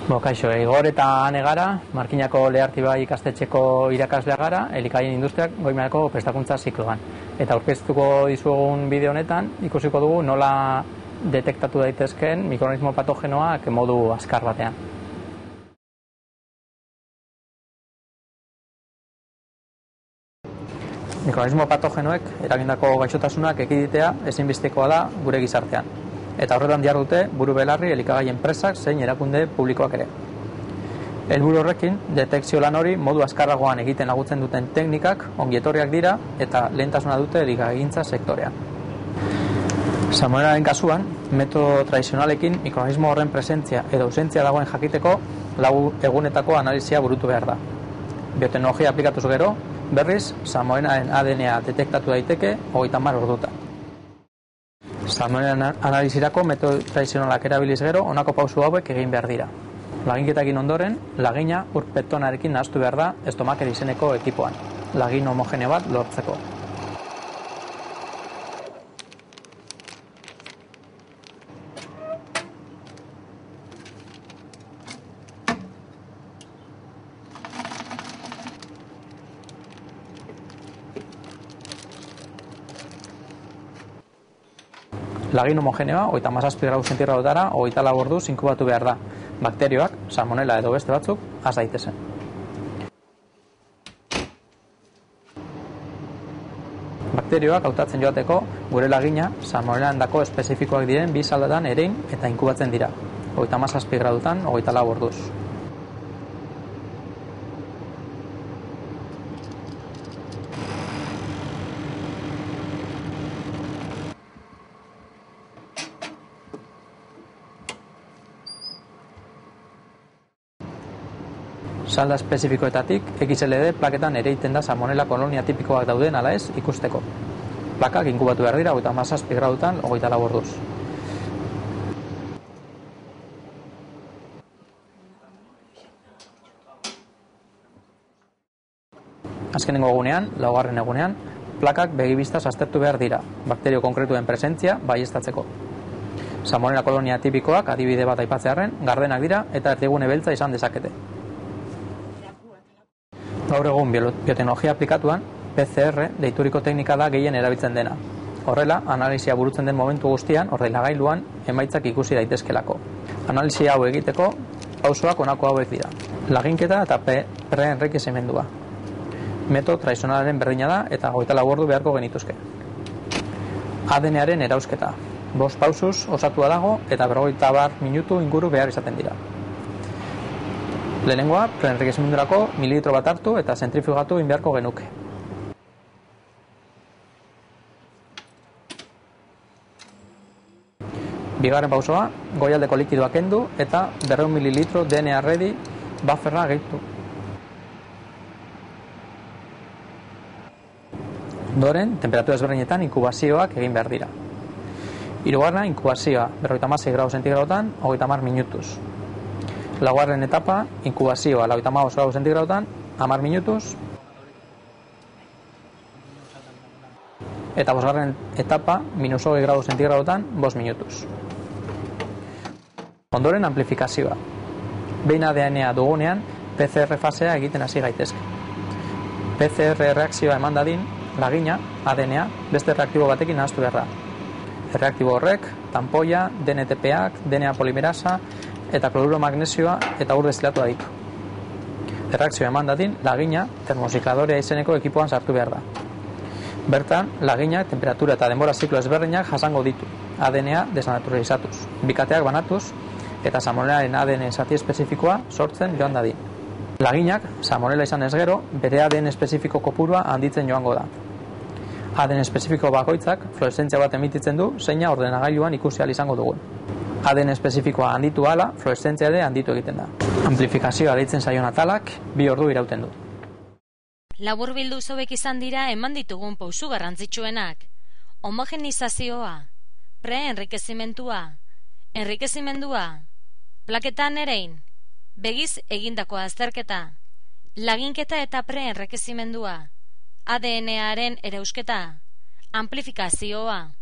Kaixo, Igor eta Ane gara, Markinako Lehartibai ikastetxeko irakaslea gara, elikaien industriak goi mailako prestakuntza zikloan. Eta aurkeztuko dizuegun bideo honetan, ikusiko dugu nola detektatu daitezkeen mikroorganismo patogenoak modu azkar batean. Mikroorganismo patogenoek eragindako gaixotasunak ekiditea ezinbestekoa da gure gizartean. Eta horretan dihardute buru belarri elikagai enpresak zein erakunde publikoak ere. Helburu horrekin, detekzio lan hori modu azkarragoan egiten laguntzen duten teknikak ongietorriak dira eta lehentasuna dute elikagaigintza sektorean. Salmonellaren kasuan, metodo tradizionalekin mikroorganismo horren presentzia edo ausentzia dagoen jakiteko 4 egunetako analizia burutu behar da. Bioteknologia aplikatuz gero, berriz, salmonellaren ADN-a detektatu daiteke 30 ordutan. Salmonella analizirako metodo tradizionalak erabiliz gero, honako pausu hauek egin behar dira. Laginketakin ondoren, lagina urpetonarekin nahastu behar da estomaker izeneko ekipoan, lagin homogeneo bat lortzeko. Lagin homogeneoa 37 gradu zentigradoetara 24 orduz inkubatu behar da. Bakterioak, salmonella edo beste batzuk, has daitezen. Bakterioak hautatzen joateko gure lagina salmonellandako espezifikoak diren 2 saldetan erein eta inkubatzen dira. 37 gradutan 24 orduz. Salda espezifikoetatik XLD plaketan ereiten da salmonella kolonia tipikoak dauden ala ez ikusteko. Plakak inkubatu behar dira 37 gradutan 24 orduz. Azkenengo egunean, 4. egunean, plakak begibistaz aztertu behar dira, bakterio konkretuen presentzia baieztatzeko. Salmonella kolonia tipikoak adibide bat aipatzearren, gardenak dira eta erdigune beltza izan dezakete. Gaur egun bioteknologia aplikatuan, PCR deituriko teknika da gehien erabiltzen dena. Horrela, analizia burutzen den momentu guztian, ordenagailuan emaitzak ikusi daitezkelako. Analizia hau egiteko, pausoak honako hauek dira. Laginketa eta pre-enriquezimendua. Metodo tradizionalaren berdina da eta 24 ordu beharko genituzke. ADN-aren erausketa. 5 pausuz osatua dago eta 50 minutu inguru behar izaten dira. Lehenengoa, pre-enriquezimendurako mililitro bat hartu eta zentrifugatu beharko genuke. Bigarren pausoa, goialdeko likidoa kendu eta 200 mililitro DNA ready bufferra gehitu. Ondoren, temperatura ezberdinetan inkubazioak egin behar dira. Hirugarrena, inkubazioa 56 gradu zentigradotan 30 minutuz. Laugarren etapa, inkubazioa 35 gradu zentigradotan 10 minutuz. Eta 5. etapa, -20 gradu zentigradotan 5 minutuz. Ondoren, amplifikazioa. Behin ADN-a dugunean, PCR fasea egiten hasi gaitezke. PCR reakzioa eman dadin, lagina, ADN-a, beste reaktibo batekin nahastu behar da. Reaktibo horrek, tanpoia, DNTP-ak, DNA polimerasa, eta kloruro magnesioa eta ur destilatua ditu. Erreakzioa eman dadin, lagina termosikladorea izeneko ekipoan sartu behar da. Bertan, laginak temperatura eta denbora ziklo ezberdinak jasango ditu, ADN-a desnaturalizatuz, bikateak banatuz, eta salmonellaren ADN zati espezifikoa sortzen joan dadin. Laginak, salmonella izan ez gero, bere ADN espezifiko kopurua handitzen joango da. ADN espezifiko bakoitzak fluoreszentzia bat emititzen du, zeina ordenagailuan ikusi ahal izango dugun. ADN espezifikoa handitu ahala, fluoreszentzia ere handitu egiten da. Amplifikazioa deitzen zaion atalak 2 ordu irauten du. Laburbildu zauek izan dira eman ditugun pausu garrantzitsuenak. Homogenizazioa, pre-enriquezimendua, enriquezimendua, plaketan erein, begiz egindako azterketa, laginketa eta pre-enriquezimendua, ADN-aren erausketa, amplifikazioa.